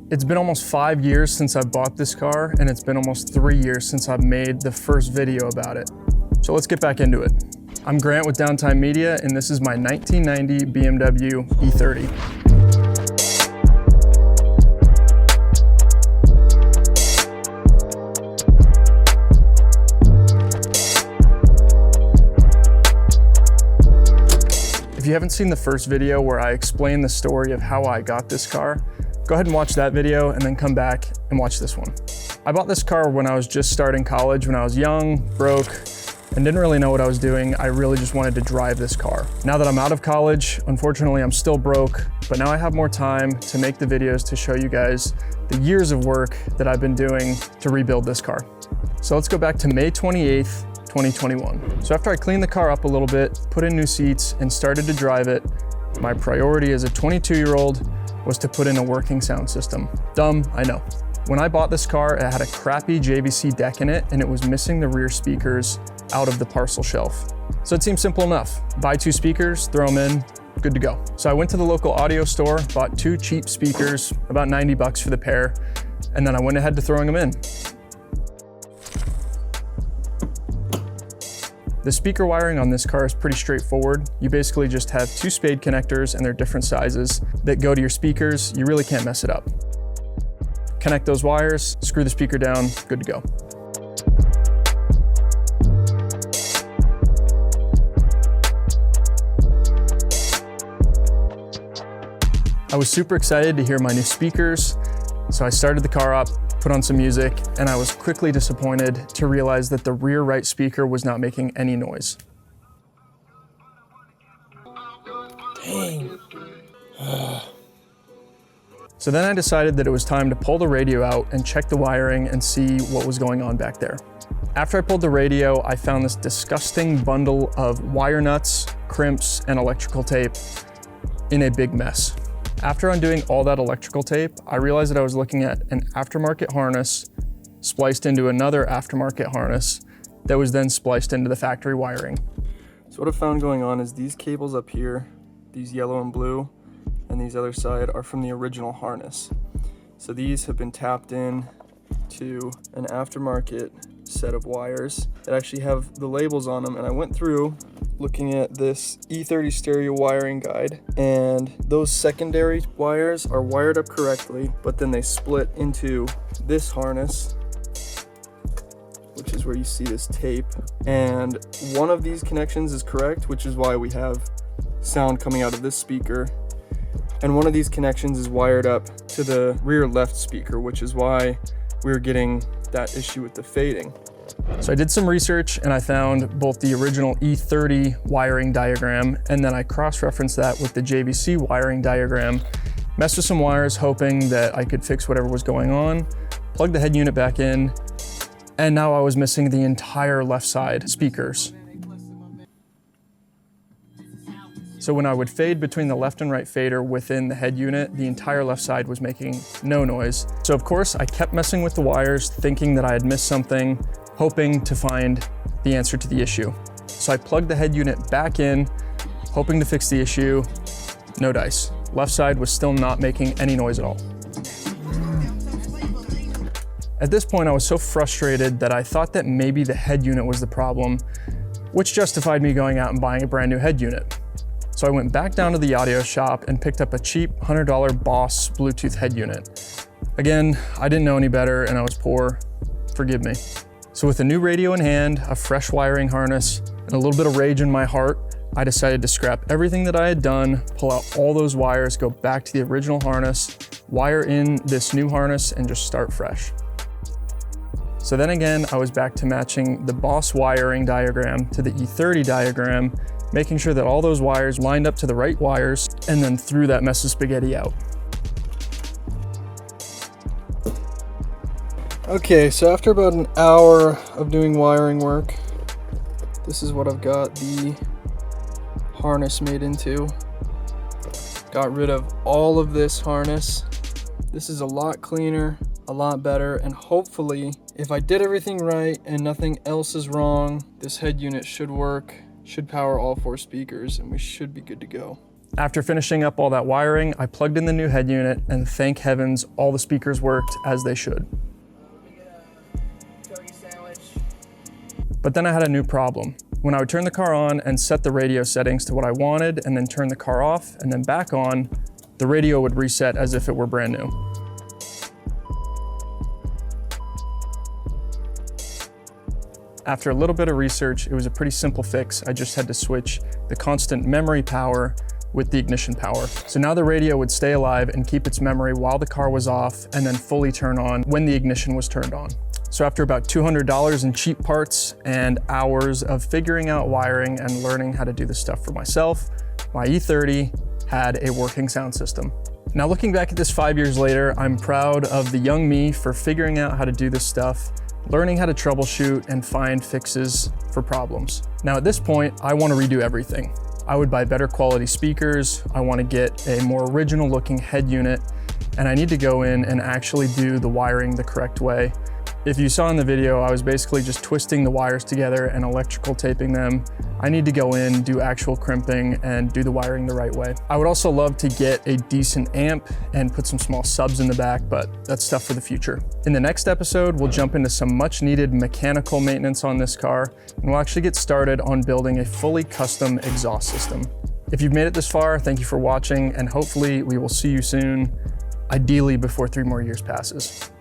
It's been almost 5 years since I bought this car, and it's been almost 3 years since I've made the first video about it. So let's get back into it. I'm Grant with Downtime Media, and this is my 1990 BMW E30. If you haven't seen the first video where I explain the story of how I got this car, go ahead and watch that video and then come back and watch this one. I bought this car when I was just starting college, when I was young, broke, and didn't really know what I was doing. I really just wanted to drive this car. Now that I'm out of college, unfortunately I'm still broke, but now I have more time to make the videos to show you guys the years of work that I've been doing to rebuild this car. So let's go back to May 28th, 2021. So after I cleaned the car up a little bit, put in new seats, and started to drive it, my priority as a 22-year-old was to put in a working sound system. Dumb, I know. When I bought this car, it had a crappy JVC deck in it, and it was missing the rear speakers out of the parcel shelf. So it seemed simple enough. Buy 2 speakers, throw them in, good to go. So I went to the local audio store, bought 2 cheap speakers, about 90 bucks for the pair, and then I went ahead to throwing them in. The speaker wiring on this car is pretty straightforward. You basically just have 2 spade connectors, and they're different sizes that go to your speakers. You really can't mess it up. Connect those wires, screw the speaker down, good to go. I was super excited to hear my new speakers, so I started the car up, put on some music, and I was quickly disappointed to realize that the rear right speaker was not making any noise. Dang. So then I decided that it was time to pull the radio out and check the wiring and see what was going on back there. After I pulled the radio, I found this disgusting bundle of wire nuts, crimps, and electrical tape in a big mess. After undoing all that electrical tape, I realized that I was looking at an aftermarket harness spliced into another aftermarket harness that was then spliced into the factory wiring. So what I found going on is these cables up here, these yellow and blue, and these other side are from the original harness. So these have been tapped in to an aftermarket set of wires that actually have the labels on them, and I went through looking at this E30 stereo wiring guide, and those secondary wires are wired up correctly, but then they split into this harness, which is where you see this tape, and one of these connections is correct, which is why we have sound coming out of this speaker, and one of these connections is wired up to the rear left speaker, which is why we're getting that issue with the fading. So I did some research and I found both the original E30 wiring diagram, and then I cross-referenced that with the JVC wiring diagram, messed with some wires hoping that I could fix whatever was going on, plugged the head unit back in, and now I was missing the entire left side speakers. So when I would fade between the left and right fader within the head unit, the entire left side was making no noise. So of course I kept messing with the wires, thinking that I had missed something, hoping to find the answer to the issue. So I plugged the head unit back in, hoping to fix the issue. No dice. Left side was still not making any noise at all. At this point, I was so frustrated that I thought that maybe the head unit was the problem, which justified me going out and buying a brand new head unit. So I went back down to the audio shop and picked up a cheap $100 Boss Bluetooth head unit. Again, I didn't know any better and I was poor. Forgive me. So with a new radio in hand, a fresh wiring harness, and a little bit of rage in my heart, I decided to scrap everything that I had done, pull out all those wires, go back to the original harness, wire in this new harness, and just start fresh. So then again, I was back to matching the Boss wiring diagram to the E30 diagram, making sure that all those wires lined up to the right wires, and then threw that mess of spaghetti out. Okay, so after about an hour of doing wiring work, this is what I've got the harness made into. Got rid of all of this harness. This is a lot cleaner, a lot better, and hopefully, if I did everything right and nothing else is wrong, this head unit should work, should power all 4 speakers, and we should be good to go. After finishing up all that wiring, I plugged in the new head unit, and thank heavens all the speakers worked as they should. But then I had a new problem. When I would turn the car on and set the radio settings to what I wanted and then turn the car off and then back on, the radio would reset as if it were brand new. After a little bit of research, it was a pretty simple fix. I just had to switch the constant memory power with the ignition power. So now the radio would stay alive and keep its memory while the car was off and then fully turn on when the ignition was turned on. So after about $200 in cheap parts and hours of figuring out wiring and learning how to do this stuff for myself, my E30 had a working sound system. Now looking back at this 5 years later, I'm proud of the young me for figuring out how to do this stuff, learning how to troubleshoot and find fixes for problems. Now at this point, I want to redo everything. I would buy better quality speakers, I want to get a more original looking head unit, and I need to go in and actually do the wiring the correct way. If you saw in the video, I was basically just twisting the wires together and electrical taping them. I need to go in, do actual crimping, and do the wiring the right way. I would also love to get a decent amp and put some small subs in the back, but that's stuff for the future. In the next episode, we'll jump into some much needed mechanical maintenance on this car, and we'll actually get started on building a fully custom exhaust system. If you've made it this far, thank you for watching, and hopefully we will see you soon, ideally before 3 more years passes.